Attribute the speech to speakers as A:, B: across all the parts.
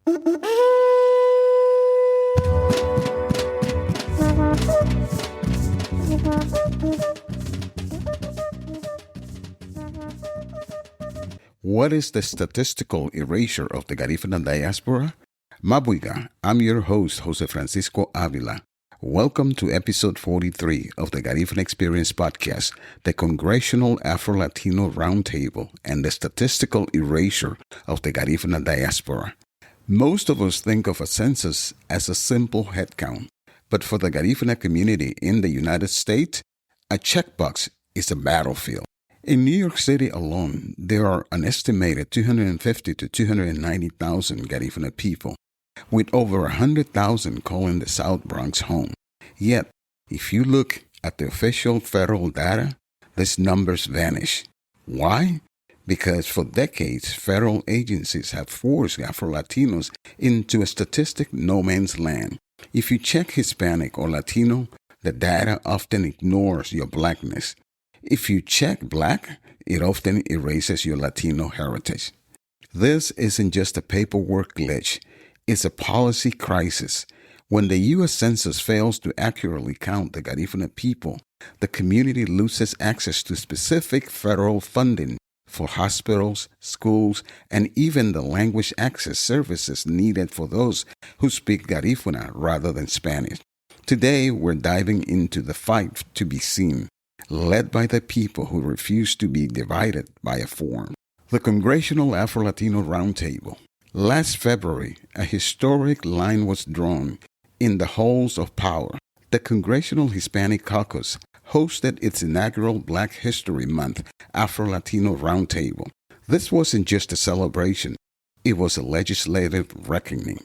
A: What is the statistical erasure of the Garifuna diaspora? Mabuiga, I'm your host, Jose Francisco Avila. Welcome to episode 43 of the Garifuna Experience Podcast, the Congressional Afro-Latino Roundtable, and the statistical erasure of the Garifuna diaspora. Most of us think of a census as a simple headcount, but for the Garifuna community in the United States, a checkbox is a battlefield. In New York City alone, there are an estimated 250 to 290,000 Garifuna people, with over 100,000 calling the South Bronx home. Yet, if you look at the official federal data, these numbers vanish. Why? Because for decades, federal agencies have forced Afro-Latinos into a statistic no man's land. If you check Hispanic or Latino, the data often ignores your blackness. If you check Black, it often erases your Latino heritage. This isn't just a paperwork glitch. It's a policy crisis. When the U.S. Census fails to accurately count the Garifuna people, the community loses access to specific federal funding for hospitals, schools, and even the language access services needed for those who speak Garifuna rather than Spanish. Today, we're diving into the fight to be seen, led by the people who refuse to be divided by a form. The Congressional Afro-Latino Roundtable. Last February, a historic line was drawn in the halls of power. The Congressional Hispanic Caucus hosted its inaugural Black History Month Afro-Latino Roundtable. This wasn't just a celebration, it was a legislative reckoning.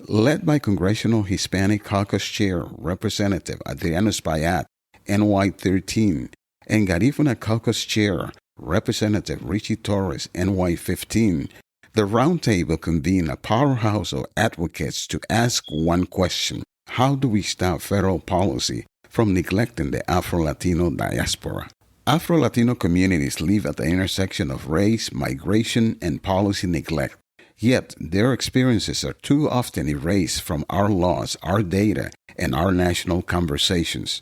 A: Led by Congressional Hispanic Caucus Chair Representative Adriano Espaillat, NY13, and Garifuna Caucus Chair, Representative Ritchie Torres, NY15, the roundtable convened a powerhouse of advocates to ask one question: how do we stop federal policy from neglecting the Afro-Latino diaspora? Afro-Latino communities live at the intersection of race, migration, and policy neglect. Yet, their experiences are too often erased from our laws, our data, and our national conversations.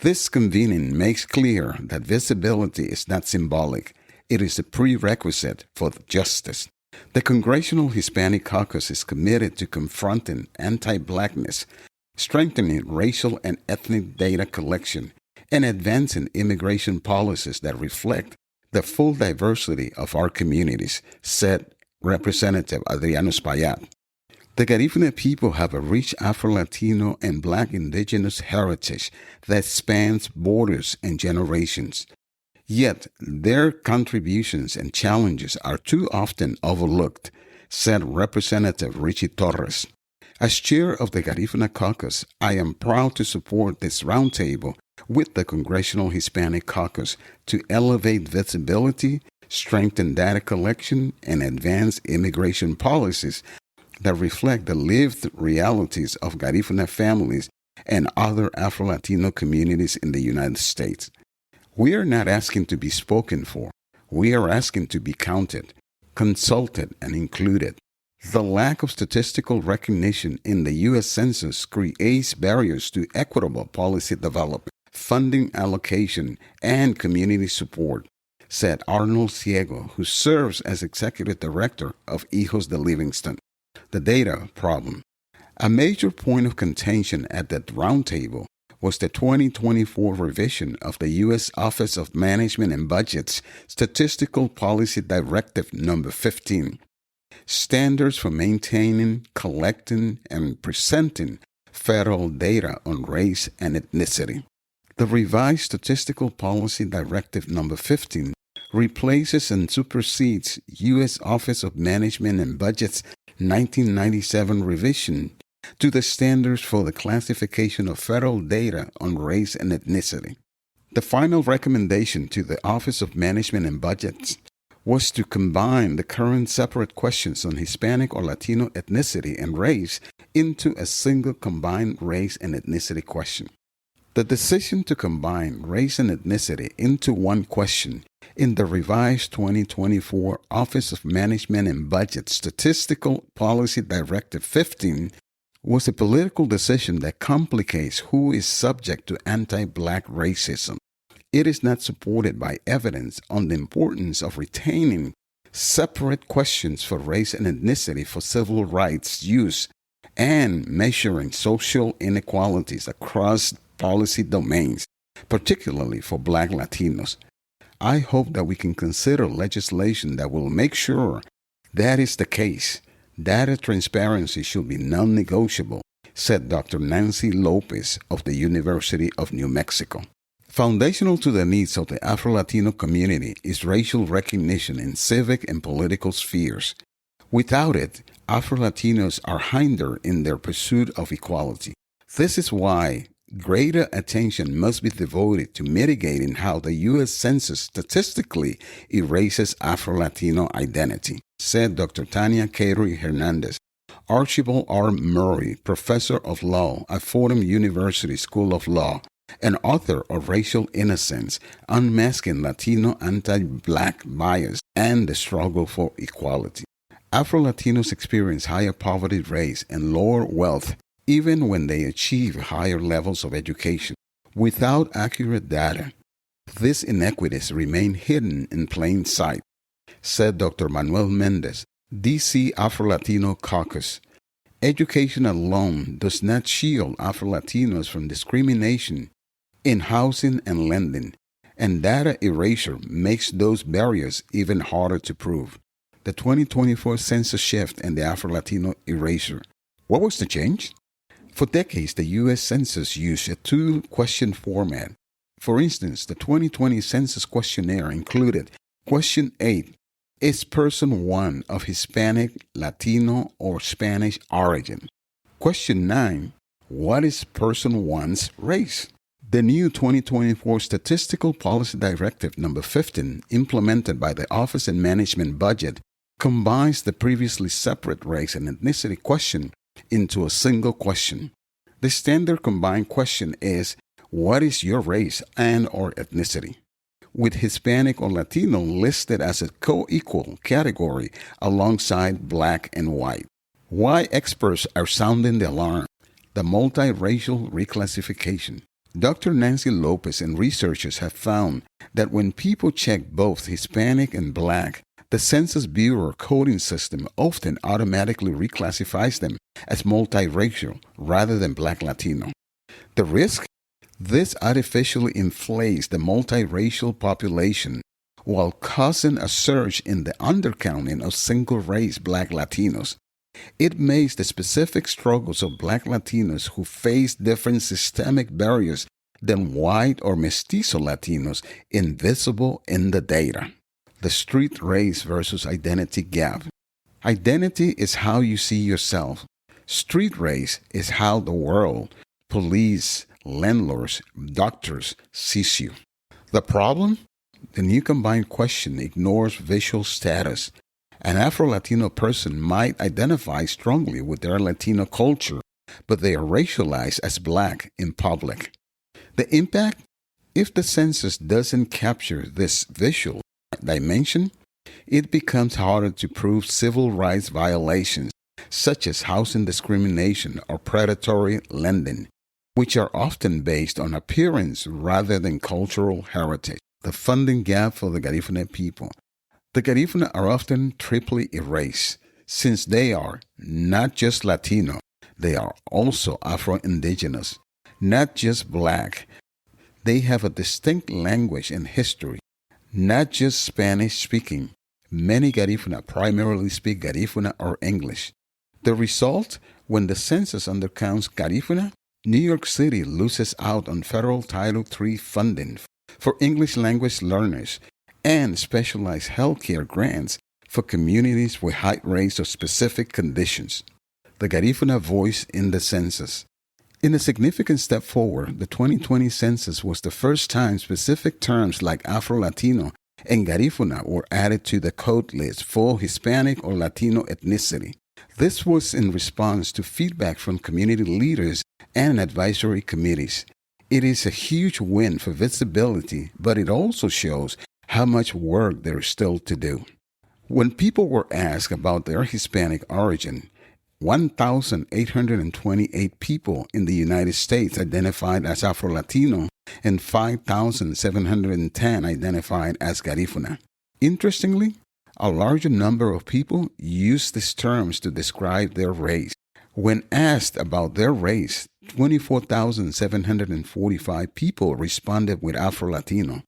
A: This convening makes clear that visibility is not symbolic. It is a prerequisite for justice. The Congressional Hispanic Caucus is committed to confronting anti-Blackness, strengthening racial and ethnic data collection, and advancing immigration policies that reflect the full diversity of our communities, said Representative Adriano Espaillat. The Garifuna people have a rich Afro-Latino and Black indigenous heritage that spans borders and generations. Yet, their contributions and challenges are too often overlooked, said Representative Ritchie Torres. As chair of the Garifuna Caucus, I am proud to support this roundtable with the Congressional Hispanic Caucus to elevate visibility, strengthen data collection, and advance immigration policies that reflect the lived realities of Garifuna families and other Afro-Latino communities in the United States. We are not asking to be spoken for. We are asking to be counted, consulted, and included. The lack of statistical recognition in the U.S. Census creates barriers to equitable policy development, funding allocation, and community support, said Arnold Ciego, who serves as Executive Director of Hijos de Livingston. The data problem. A major point of contention at that roundtable was the 2024 revision of the U.S. Office of Management and Budget's Statistical Policy Directive No. 15, standards for maintaining, collecting, and presenting federal data on race and ethnicity. The revised Statistical Policy Directive No. 15 replaces and supersedes U.S. Office of Management and Budget's 1997 revision to the standards for the classification of federal data on race and ethnicity. The final recommendation to the Office of Management and Budgets was to combine the current separate questions on Hispanic or Latino ethnicity and race into a single combined race and ethnicity question. The decision to combine race and ethnicity into one question In the revised 2024 Office of Management and Budget Statistical Policy Directive 15 was a political decision that complicates who is subject to anti-Black racism. It is not supported by evidence on the importance of retaining separate questions for race and ethnicity for civil rights use and measuring social inequalities across policy domains, particularly for Black Latinos. I hope that we can consider legislation that will make sure that is the case. Data transparency should be non-negotiable, said Dr. Nancy Lopez of the University of New Mexico. Foundational to the needs of the Afro-Latino community is racial recognition in civic and political spheres. Without it, Afro-Latinos are hindered in their pursuit of equality. This is why greater attention must be devoted to mitigating how the U.S. Census statistically erases Afro-Latino identity, said Dr. Tania Carey Hernandez, Archibald R. Murray Professor of Law at Fordham University School of Law, and author of Racial Innocence, Unmasking Latino Anti-Black Bias and the Struggle for Equality. Afro-Latinos experience higher poverty rates and lower wealth even when they achieve higher levels of education. Without accurate data, these inequities remain hidden in plain sight, said Dr. Manuel Mendez, D.C. Afro-Latino Caucus. Education alone does not shield Afro-Latinos from discrimination in housing and lending, and data erasure makes those barriers even harder to prove. The 2024 census shift and the Afro-Latino erasure. What was the change? For decades, the U.S. Census used a two-question format. For instance, the 2020 Census questionnaire included Question 8, is person 1 of Hispanic, Latino, or Spanish origin? Question 9, what is person 1's race? The new 2024 Statistical Policy Directive No. 15, implemented by the Office of Management Budget, combines the previously separate race and ethnicity question into a single question. The standard combined question is, what is your race and or ethnicity? With Hispanic or Latino listed as a co-equal category alongside Black and white. Why experts are sounding the alarm? The multiracial reclassification. Dr. Nancy Lopez and researchers have found that when people check both Hispanic and Black, the Census Bureau coding system often automatically reclassifies them as multiracial rather than Black Latino. The risk? This artificially inflates the multiracial population while causing a surge in the undercounting of single-race Black Latinos. It makes the specific struggles of Black Latinos who face different systemic barriers than white or mestizo Latinos invisible in the data. The street race versus identity gap. Identity is how you see yourself. Street race is how the world, police, landlords, doctors sees you. The problem? The new combined question ignores visual status. An Afro-Latino person might identify strongly with their Latino culture, but they are racialized as Black in public. The impact? If the census doesn't capture this visual dimension, it becomes harder to prove civil rights violations, such as housing discrimination or predatory lending, which are often based on appearance rather than cultural heritage. The funding gap for the Garifuna people. The Garifuna are often triply erased, since they are not just Latino, they are also Afro-Indigenous, not just Black. They have a distinct language and history, not just Spanish-speaking. Many Garifuna primarily speak Garifuna or English. The result, when the census undercounts Garifuna, New York City loses out on federal Title III funding for English language learners and specialized healthcare grants for communities with high rates of specific conditions. The Garifuna voice in the census. In a significant step forward, the 2020 census was the first time specific terms like Afro-Latino and Garifuna were added to the code list for Hispanic or Latino ethnicity. This was in response to feedback from community leaders and advisory committees. It is a huge win for visibility, but it also shows how much work there is still to do. When people were asked about their Hispanic origin, 1,828 people in the United States identified as Afro-Latino and 5,710 identified as Garifuna. Interestingly, a larger number of people use these terms to describe their race. When asked about their race, 24,745 people responded with Afro-Latino,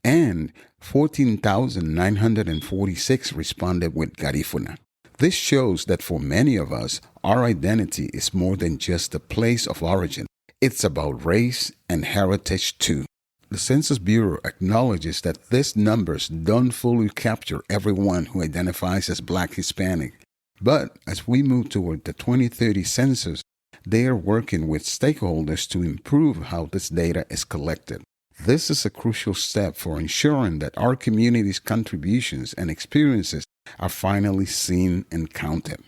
A: and 14,946 responded with Garifuna. This shows that for many of us, our identity is more than just the place of origin. It's about race and heritage too. The Census Bureau acknowledges that these numbers don't fully capture everyone who identifies as Black Hispanic. But as we move toward the 2030 census, they are working with stakeholders to improve how this data is collected. This is a crucial step for ensuring that our community's contributions and experiences are finally seen and counted.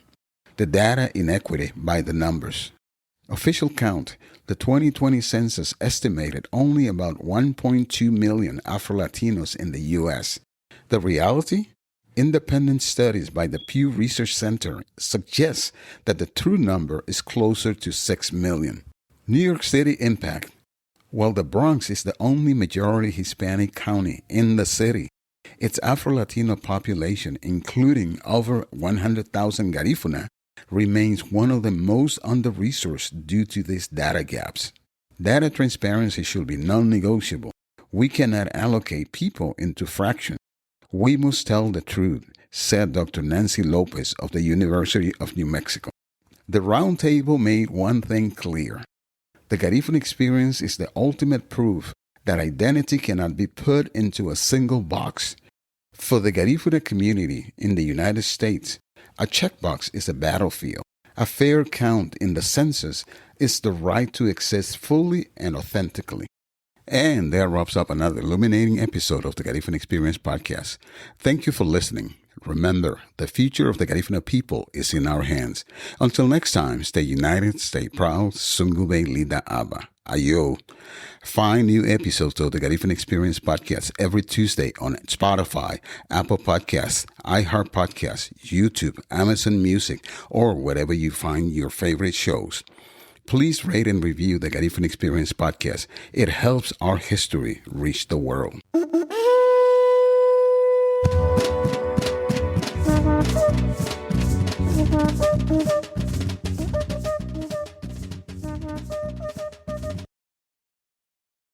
A: The data inequity by the numbers. Official count, the 2020 census estimated only about 1.2 million Afro-Latinos in the U.S. The reality? Independent studies by the Pew Research Center suggest that the true number is closer to 6 million. New York City impact. While the Bronx is the only majority Hispanic county in the city, its Afro-Latino population, including over 100,000 Garifuna, remains one of the most under-resourced due to these data gaps. Data transparency should be non-negotiable. We cannot allocate people into fractions. We must tell the truth, said Dr. Nancy Lopez of the University of New Mexico. The roundtable made one thing clear. The Garifuna experience is the ultimate proof that identity cannot be put into a single box. For the Garifuna community in the United States, a checkbox is a battlefield. A fair count in the census is the right to exist fully and authentically. And that wraps up another illuminating episode of the Garifuna Experience Podcast. Thank you for listening. Remember, the future of the Garifuna people is in our hands. Until next time, stay united, stay proud. Sungube Lida Aba. Ayo. Find new episodes of the Garifuna Experience Podcast every Tuesday on Spotify, Apple Podcasts, iHeart Podcasts, YouTube, Amazon Music, or wherever you find your favorite shows. Please rate and review the Garifuna Experience Podcast. It helps our history reach the world.